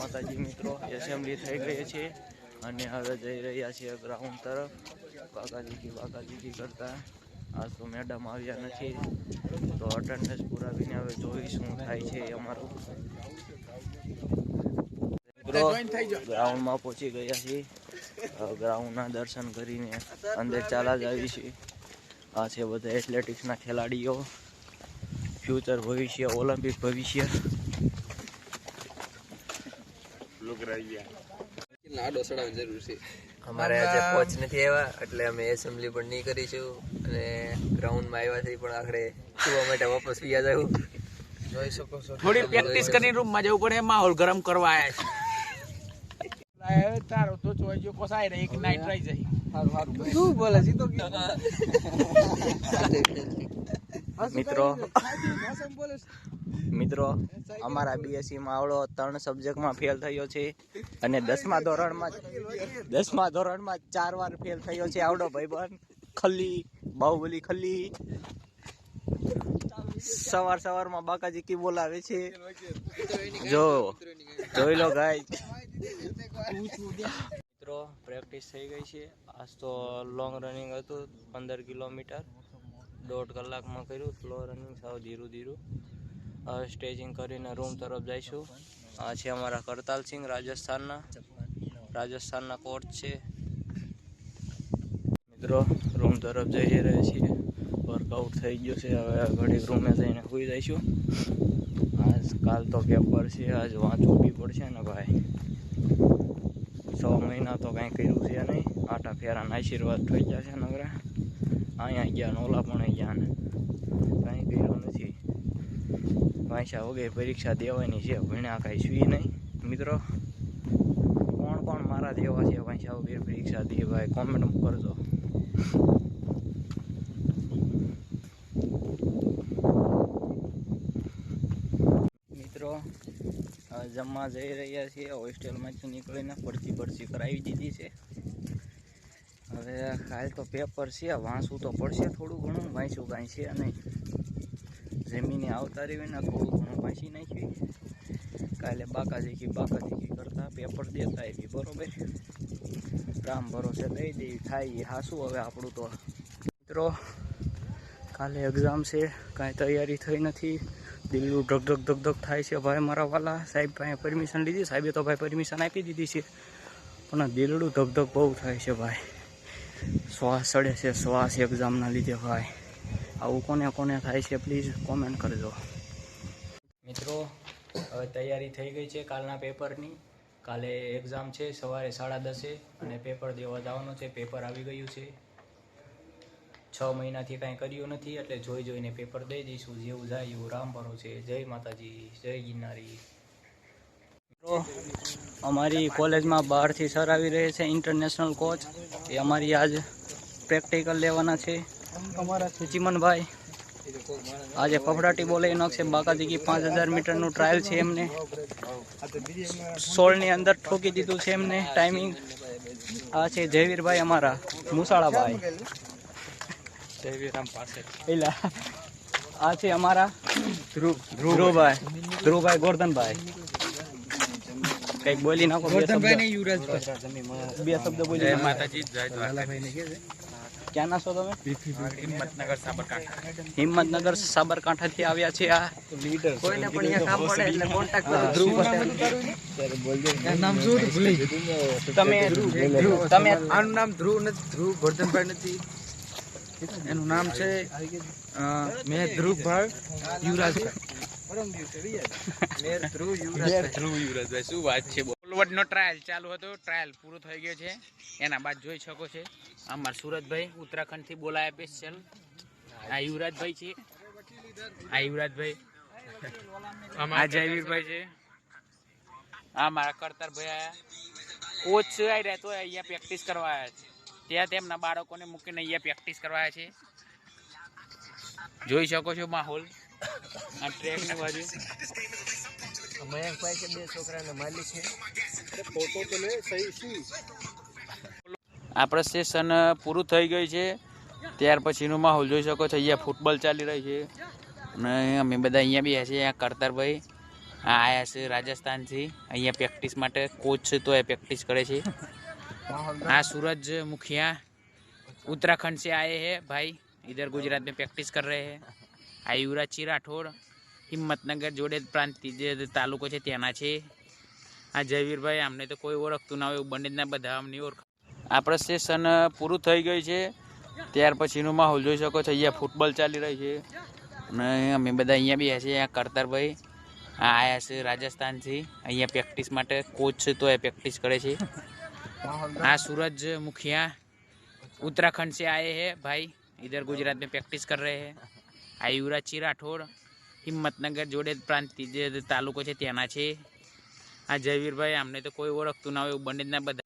માતાજી મિત્રો, એસેમ્બલી થઈ ગઈ છે અને હવે જઈ રહ્યા છીએ ગ્રાઉન્ડ તરફ બાકાજી કરતા. આજ તો મેડમ આવ્યા નથી તો અટેન્ડન્સ પુરાવીને હવે જોઈ શું થાય છે અમારું. ગ્રાઉન્ડમાં પહોંચી ગયા છીએ. ગ્રાઉન્ડના દર્શન કરીને અંદર ચાલા જ આવી છીએ. આ છે બધા એથ્લેટિક્સના ખેલાડીઓ, ફ્યુચર ભવિષ્ય, ઓલિમ્પિક ભવિષ્ય. અમારે આજે કોચ નથી આવ્યા એટલે અમે એસેમ્બલી પણ નહીં કરીશું અને ગ્રાઉન્ડમાં આવ્યા છે પણ આખરે સુવા માટે વાપસ વ્યા જવું. જોઈ શકો છો થોડી પ્રેક્ટિસ કરીને રૂમમાં જવું પડે, માહોલ ગરમ કરવા આવ્યા છે. તારો તો ચોઈજો કોસાય રે એક નાઈટ રહી જાય. શું બોલે છે તો મિત્રો અમારા બીએસસી માં આવડો 3 સબ્જેક્ટમાં ફેલ થયો છે અને 10મા ધોરણમાં 4 વાર ફેલ થયો છે આવડો ભાઈબંધ ખલ્લી બાહુબલી ખલ્લી. સવારમાં બાકાજી કી બોલાવે છે, જોઈ લો ગાઈસ. મિત્રો પ્રેક્ટિસ થઈ ગઈ છે. આજ તો લોંગ રનિંગ હતું, 15 કિલોમીટર 1.5 કલાકમાં કર્યું. સ્લો રનિંગ, સાવ ધીરું. હવે સ્ટેજિંગ કરીને રૂમ તરફ જઈશું. આ છે અમારા કરતાલસિંહ, રાજસ્થાનના કોચ છે. મિત્રો રૂમ તરફ જઈ રહ્યા છીએ. વર્કઆઉટ થઈ ગયું છે, હવે ઘડી રૂમે જઈને સૂઈ જઈશું. કાલ તો પેપર છે, આજ વાંચવું બી પડશે ને ભાઈ. 6 મહિના તો કાંઈ કર્યું છે નહીં. આટા ફેરાના આશીર્વાદ થઈ ગયા છે નગરા. અહીંયા ગયા ને ઓલા પણ ગયા ને કાંઈ કર્યું નથી. વાંચ્યા વગર પરીક્ષા દેવાની છે, ભણ્યા કાંઈ સુઈ નહીં. મિત્રો કોણ મારા દેવા છે વાંચ્યા વગર પરીક્ષા દે ભાઈ, કોમેન્ટ કરજો. મિત્રો જમવા જઈ રહ્યા છીએ. હોસ્ટેલમાંથી નીકળીને પરચી કરાવી દીધી છે. હવે કાલ તો પેપર છે, વાંચવું તો પડશે થોડું ઘણું. વાંચ્યું કાંઈ છે નહીં. જમીને આવતા રહીને થોડું ઘણું વાંચી નાખ્યું. કાલે બાકાજી કરતા પેપર દેતા એવી બરોબર. રામ ભરોસે દઈ દેવી થાય હાસું હવે આપણું તો. મિત્રો કાલે એક્ઝામ છે, કાંઈ તૈયારી થઈ નથી. દિલ્હી ધક થાય છે ભાઈ મારા વાલા. સાહેબ પાસે પરમિશન લીધી, સાહેબે તો ભાઈ પરમિશન આપી દીધી છે પણ દિલડું ધક બહુ થાય છે ભાઈ. શ્વાસ ચડે છે, શ્વાસ એક્ઝામના લીધે ભાઈ. આવું કોને થાય છે પ્લીઝ કોમેન્ટ કરજો. મિત્રો હવે તૈયારી થઈ ગઈ છે કાલના પેપરની. કાલે એક્ઝામ છે સવારે 10:30 અને પેપર દેવા જવાનું છે. પેપર આવી ગયું છે. 6 મહિનાથી કાંઈ કર્યું નથી એટલે જોઈને પેપર દઈ દઈશું. જેવું જાય એવું રામ ભરોસે. જય માતાજી, જય ગિરનારી. મિત્રો અમારી કોલેજમાં બહારથી સર આવી રહે છે, ઇન્ટરનેશનલ કોચ. એ અમારી આજ પ્રેક્ટિકલ લેવાના છે. અમારા ચીમનભાઈ આજે ફફડાટી બોલે નાખશે. બાકાજી કી 5000 મીટરનું ટ્રાયલ છે એમને. 16ની અંદર ઠોકી દીધું છે એમને ટાઈમિંગ. આ છે જયવીરભાઈ અમારા મુસાળાભાઈ. આ છે અમારા ધ્રુવભાઈ ગોરધનભાઈ. કઈક બોલી નાખો. બે શબ્દ બોલી. ક્યાં ના છો તમે? હિંમતનગર સાબરકાંઠાથી આવ્યા છે. આ કોઈને પણ અહીંયા કામ પડે એટલે કોન્ટેક્ટ કરો. તમે આનું નામ ધ્રુવ નથી, ધ્રુવ ગોરધનભાઈ નથી. એનું નામ છે મેં ધ્રુવભાઈ યુવરાજભાઈ. શું વાત છે. બોલવડનો ટ્રાયલ ચાલુ હતો, ટ્રાયલ પૂરો થઈ ગયો છે. એના બાદ જોઈ શકો છો અમારા સુરતભાઈ ઉત્તરાખંડથી બોલાયા સ્પેશિયલ. આ યુવરાજભાઈ છે, આ જયવીરભાઈ છે, આ મારા કરતરભાઈ આયા. કોચ આવી રહ્યા તો અહીંયા પ્રેક્ટિસ કરવા આવ્યા છે. ત્યાં તેમના બાળકોને મૂકીને અહીંયા પ્રેક્ટિસ કરવા આવ્યા છે. જોઈ શકો છો માહોલ આ ટ્રેકની બાજુ. મયંકભાઈ છે, 2 છોકરાના માલિક છે. આપણે સેશન પૂરું થઈ ગયું છે. ત્યાર પછીનો માહોલ જોઈ શકો છો. અહીંયા ફૂટબોલ ચાલી રહી છે અને અમે બધા અહીંયા બી છે. કરતરભાઈ આ આયા છે રાજસ્થાનથી, અહીંયા પ્રેક્ટિસ માટે કોચ છે તો એ પ્રેક્टिस करे છે। हाँ सूरज मुखिया उत्तराखंड से आए हैं भाई, इधर गुजरात में प्रैक्टिस कर रहे हैं। आ युवराज राठौड़ હિંમતનગર જોડે પ્રાંત જે તાલુકો છે ત્યાંના છે। આ જયવીરભાઈ અમને તો કોઈ ઓળખતું ના હોય એવું બને જ ના, બધા અમને ઓળખ। આપણે સેશન પૂરું થઈ ગયું છે, ત્યાર પછીનો માહોલ જોઈ શકો છો। અહીંયા ફૂટબોલ ચાલી રહી છે અને અમે બધા અહીંયા બી છે। અહીંયા કરતારભાઈ આ આયા છે રાજસ્થાનથી, અહીંયા પ્રેક્ટિસ માટે કોચ છે તો એ પ્રેક્ટિસ કરે છે। हाँ सूरज मुखिया उत्तराखंड से आए हैं भाई, इधर गुजरात में प्रैक्टिस कर रहे हैं। आ युवराज राठौड़ હિંમતનગર જોડે પ્રાંત જે તાલુકો છે ત્યાંના છે। આ જયવીરભાઈ અમને તો કોઈ ઓળખતું ના હોય એવું બને જ ના, બધા